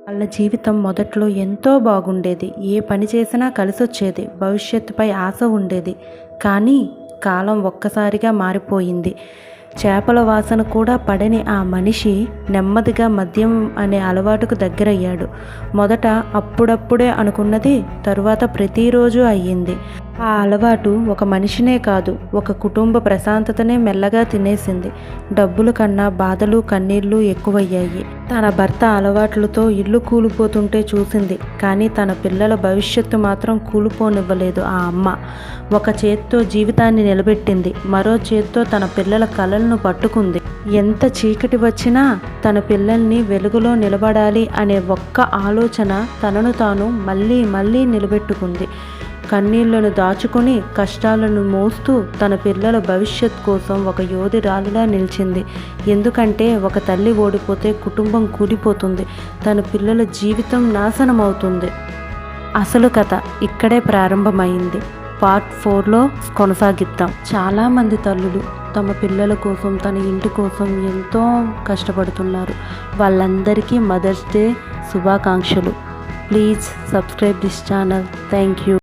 వాళ్ళ జీవితం మొదట్లో ఎంతో బాగుండేది. ఏ పని చేసినా కలిసొచ్చేది. భవిష్యత్తుపై ఆశ ఉండేది. కానీ కాలం ఒక్కసారిగా మారిపోయింది. చేపల వాసన కూడా పడని ఆ మనిషి నెమ్మదిగా మద్యం అనే అలవాటుకు దగ్గరయ్యాడు. మొదట అప్పుడప్పుడే అనుకున్నది తరువాత ప్రతిరోజు అయ్యింది. ఆ అలవాటు ఒక మనిషినే కాదు, ఒక కుటుంబ ప్రశాంతతనే మెల్లగా తినేసింది. డబ్బుల కన్నా బాధలు కన్నీళ్లు ఎక్కువయ్యాయి. తన భర్త అలవాట్లతో ఇల్లు కూలిపోతుంటే చూసింది. కానీ తన పిల్లల భవిష్యత్తు మాత్రం కూలిపోనివ్వలేదు ఆ అమ్మ. ఒక చేత్తో జీవితాన్ని నిలబెట్టింది, మరో చేత్తో తన పిల్లల కలలను పట్టుకుంది. ఎంత చీకటి వచ్చినా తన పిల్లల్ని వెలుగులో నిలబడాలి అనే ఒక్క ఆలోచన తనను తాను మళ్ళీ మళ్ళీ నిలబెట్టుకుంది. కన్నీళ్లను దాచుకుని కష్టాలను మోస్తూ తన పిల్లల భవిష్యత్ కోసం ఒక యోధురాలిలా నిలిచింది. ఎందుకంటే ఒక తల్లి ఓడిపోతే కుటుంబం కూలిపోతుంది, తన పిల్లల జీవితం నాశనం అవుతుంది. అసలు కథ ఇక్కడే ప్రారంభమైంది. పార్ట్ 4లో కొనసాగిద్దాం. చాలామంది తల్లులు తమ పిల్లల కోసం, తన ఇంటి కోసం ఎంతో కష్టపడుతున్నారు. వాళ్ళందరికీ మదర్స్ డే శుభాకాంక్షలు. Please subscribe this channel. Thank you.